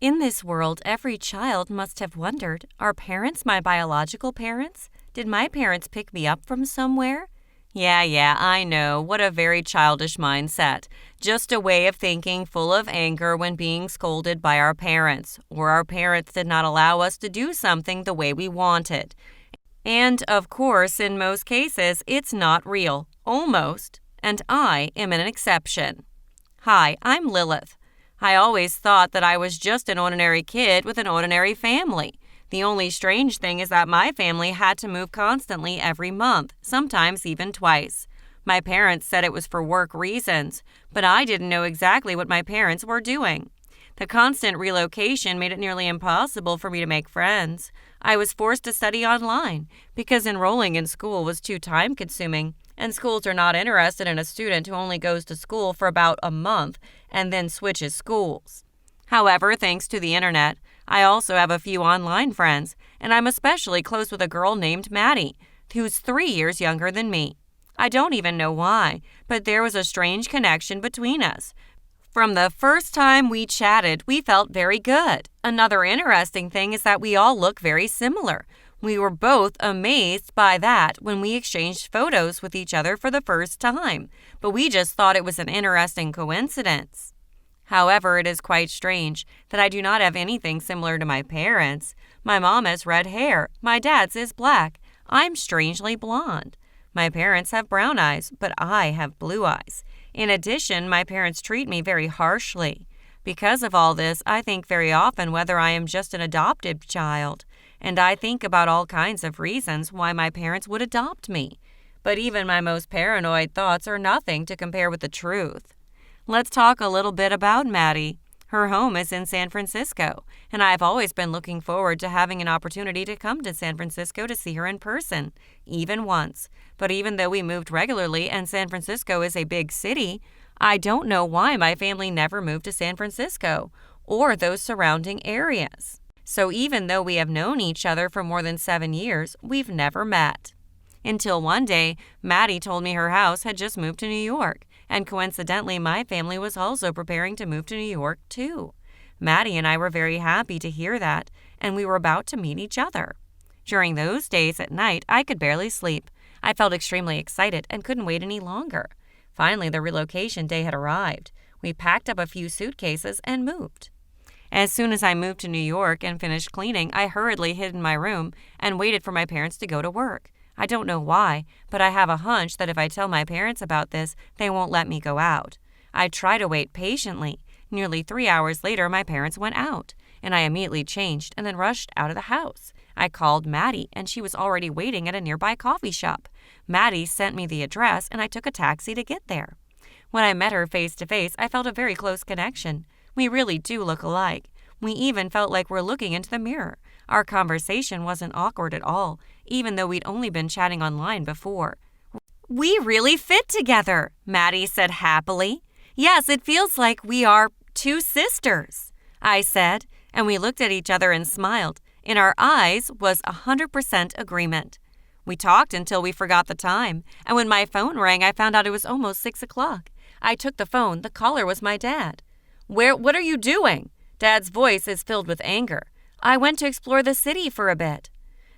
In this world, every child must have wondered, are parents my biological parents? Did my parents pick me up from somewhere? Yeah, I know. What a very childish mindset. Just a way of thinking full of anger when being scolded by our parents, or our parents did not allow us to do something the way we wanted. And, of course, in most cases, it's not real. Almost. And I am an exception. Hi, I'm Lilith. I always thought that I was just an ordinary kid with an ordinary family. The only strange thing is that my family had to move constantly every month, sometimes even twice. My parents said it was for work reasons, but I didn't know exactly what my parents were doing. The constant relocation made it nearly impossible for me to make friends. I was forced to study online because enrolling in school was too time-consuming, and schools are not interested in a student who only goes to school for about a month and then switches schools. However, thanks to the internet, I also have a few online friends, and I'm especially close with a girl named Maddie, who's 3 years younger than me. I don't even know why, but there was a strange connection between us. From the first time we chatted, we felt very good. Another interesting thing is that we all look very similar. We were both amazed by that when we exchanged photos with each other for the first time, but we just thought it was an interesting coincidence. However, it is quite strange that I do not have anything similar to my parents. My mom has red hair, my dad's is black. I'm strangely blonde. My parents have brown eyes, but I have blue eyes. In addition, my parents treat me very harshly. Because of all this, I think very often whether I am just an adopted child, and I think about all kinds of reasons why my parents would adopt me. But even my most paranoid thoughts are nothing to compare with the truth. Let's talk a little bit about Maddie. Her home is in San Francisco, and I've always been looking forward to having an opportunity to come to San Francisco to see her in person, even once. But even though we moved regularly and San Francisco is a big city, I don't know why my family never moved to San Francisco or those surrounding areas. So even though we have known each other for more than 7 years, we've never met. Until one day, Maddie told me her house had just moved to New York, and coincidentally, my family was also preparing to move to New York too. Maddie and I were very happy to hear that, and we were about to meet each other. During those days at night, I could barely sleep. I felt extremely excited and couldn't wait any longer. Finally, the relocation day had arrived. We packed up a few suitcases and moved. As soon as I moved to New York and finished cleaning, I hurriedly hid in my room and waited for my parents to go to work. I don't know why, but I have a hunch that if I tell my parents about this, they won't let me go out. I try to wait patiently. Nearly 3 hours later, my parents went out, and I immediately changed and then rushed out of the house. I called Maddie, and she was already waiting at a nearby coffee shop. Maddie sent me the address, and I took a taxi to get there. When I met her face to face, I felt a very close connection. We really do look alike. We even felt like we're looking into the mirror. Our conversation wasn't awkward at all, even though we'd only been chatting online before. "We really fit together," Maddie said happily. "Yes, it feels like we are two sisters," I said, and we looked at each other and smiled. In our eyes was 100% agreement. We talked until we forgot the time, and when my phone rang, I found out it was almost 6 o'clock. I took the phone. The caller was my dad. What are you doing?" Dad's voice is filled with anger. "I went to explore the city for a bit."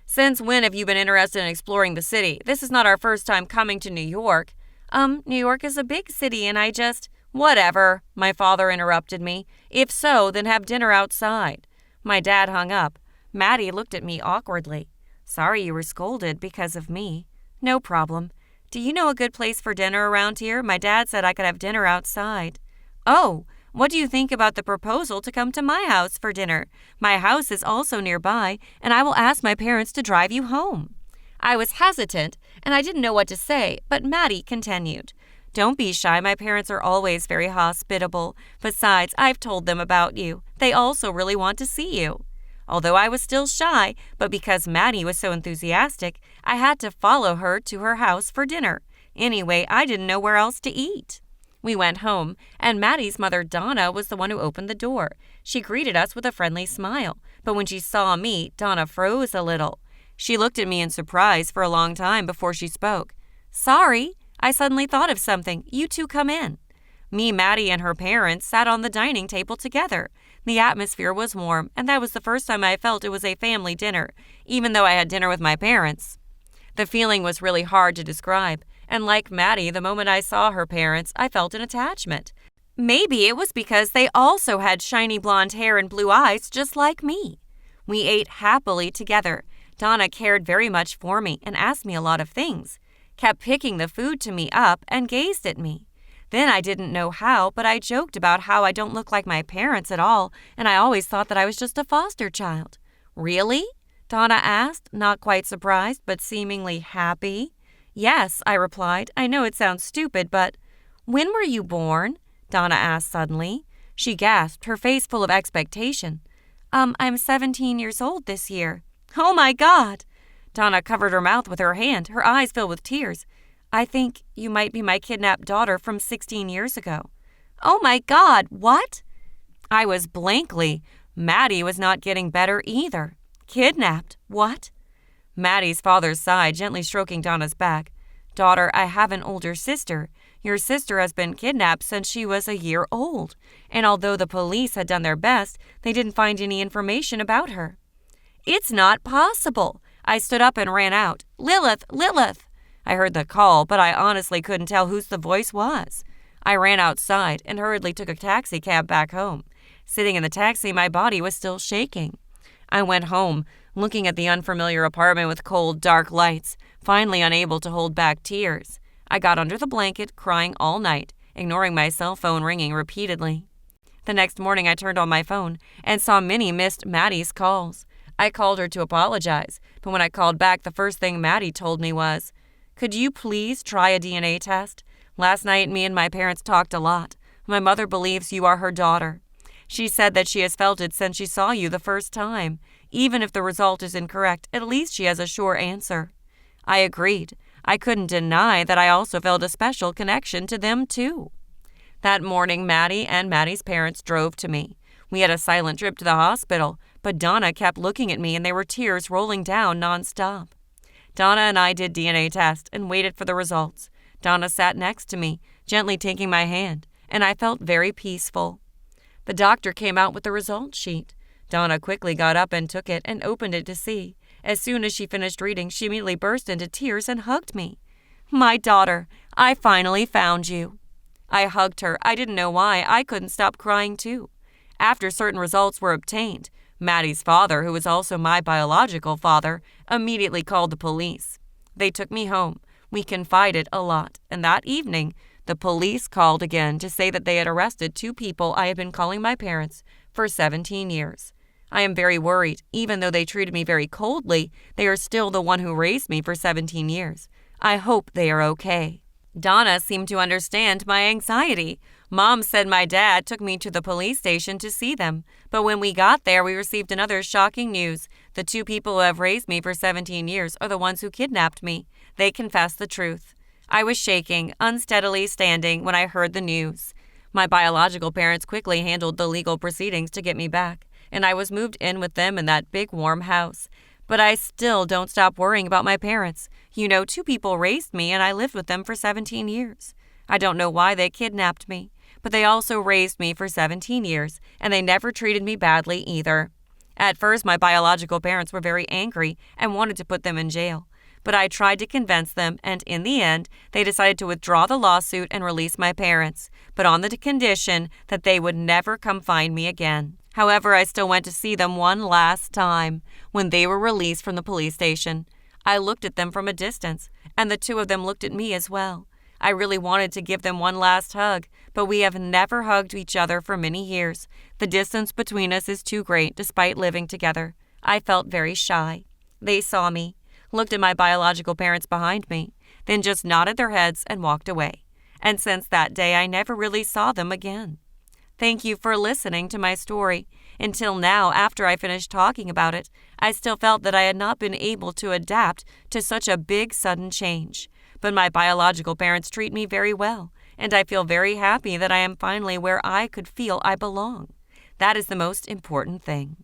"Since when have you been interested in exploring the city? This is not our first time coming to New York." New York is a big city and I just—" "Whatever," my father interrupted me. "If so, then have dinner outside." My dad hung up. Maddie looked at me awkwardly. "Sorry you were scolded because of me." "No problem. Do you know a good place for dinner around here? My dad said I could have dinner outside." "Oh, what do you think about the proposal to come to my house for dinner? My house is also nearby, and I will ask my parents to drive you home." I was hesitant, and I didn't know what to say, but Maddie continued. "Don't be shy. My parents are always very hospitable. Besides, I've told them about you. They also really want to see you." Although I was still shy, but because Maddie was so enthusiastic, I had to follow her to her house for dinner. Anyway, I didn't know where else to eat. We went home, and Maddie's mother, Donna, was the one who opened the door. She greeted us with a friendly smile, but when she saw me, Donna froze a little. She looked at me in surprise for a long time before she spoke. "Sorry, I suddenly thought of something. You two come in." Me, Maddie, and her parents sat on the dining table together. The atmosphere was warm, and that was the first time I felt it was a family dinner, even though I had dinner with my parents. The feeling was really hard to describe, and like Maddie, the moment I saw her parents, I felt an attachment. Maybe it was because they also had shiny blonde hair and blue eyes just like me. We ate happily together. Donna cared very much for me and asked me a lot of things, kept picking the food to me up and gazed at me. Then I didn't know how, but I joked about how I don't look like my parents at all, and I always thought that I was just a foster child. Really? Donna asked, not quite surprised, but seemingly happy. Yes, I replied. I know it sounds stupid, but… When were you born? Donna asked suddenly. She gasped, her face full of expectation. I'm 17 years old this year. Oh my God! Donna covered her mouth with her hand, her eyes filled with tears. I think you might be my kidnapped daughter from 16 years ago. Oh my God, what? I was blankly. Maddie was not getting better either. Kidnapped? What? Maddie's father sighed, gently stroking Donna's back. Daughter, I have an older sister. Your sister has been kidnapped since she was a year old, and although the police had done their best, they didn't find any information about her. It's not possible. I stood up and ran out. Lilith! Lilith! I heard the call, but I honestly couldn't tell whose the voice was. I ran outside and hurriedly took a taxi cab back home. Sitting in the taxi, my body was still shaking. I went home, looking at the unfamiliar apartment with cold, dark lights, finally unable to hold back tears. I got under the blanket, crying all night, ignoring my cell phone ringing repeatedly. The next morning, I turned on my phone and saw Minnie missed Maddie's calls. I called her to apologize, but when I called back, the first thing Maddie told me was, "Could you please try a DNA test? Last night, me and my parents talked a lot. My mother believes you are her daughter. She said that she has felt it since she saw you the first time. Even if the result is incorrect, at least she has a sure answer." I agreed. I couldn't deny that I also felt a special connection to them, too. That morning, Maddie and Maddie's parents drove to me. We had a silent trip to the hospital, but Donna kept looking at me and there were tears rolling down nonstop. Donna and I did DNA test and waited for the results. Donna sat next to me, gently taking my hand, and I felt very peaceful. The doctor came out with the result sheet. Donna quickly got up and took it and opened it to see. As soon as she finished reading, she immediately burst into tears and hugged me. My daughter, I finally found you. I hugged her. I didn't know why. I couldn't stop crying too. After certain results were obtained, Maddie's father, who was also my biological father, immediately called the police. They took me home. We confided a lot, and that evening, the police called again to say that they had arrested 2 people I had been calling my parents for 17 years. I am very worried. Even though they treated me very coldly, they are still the one who raised me for 17 years. I hope they are okay. Donna seemed to understand my anxiety. Mom said my dad took me to the police station to see them, but when we got there, we received another shocking news. The 2 people who have raised me for 17 years are the ones who kidnapped me. They confessed the truth. I was shaking, unsteadily standing when I heard the news. My biological parents quickly handled the legal proceedings to get me back, and I was moved in with them in that big warm house. But I still don't stop worrying about my parents. 2 people raised me and I lived with them for 17 years. I don't know why they kidnapped me, but they also raised me for 17 years, and they never treated me badly either. At first, my biological parents were very angry and wanted to put them in jail. But I tried to convince them, and in the end, they decided to withdraw the lawsuit and release my parents, but on the condition that they would never come find me again. However, I still went to see them one last time when they were released from the police station. I looked at them from a distance, and the 2 of them looked at me as well. I really wanted to give them one last hug, but we have never hugged each other for many years. The distance between us is too great despite living together. I felt very shy. They saw me, looked at my biological parents behind me, then just nodded their heads and walked away. And since that day, I never really saw them again. Thank you for listening to my story. Until now, after I finished talking about it, I still felt that I had not been able to adapt to such a big, sudden change. But my biological parents treat me very well, and I feel very happy that I am finally where I could feel I belong. That is the most important thing.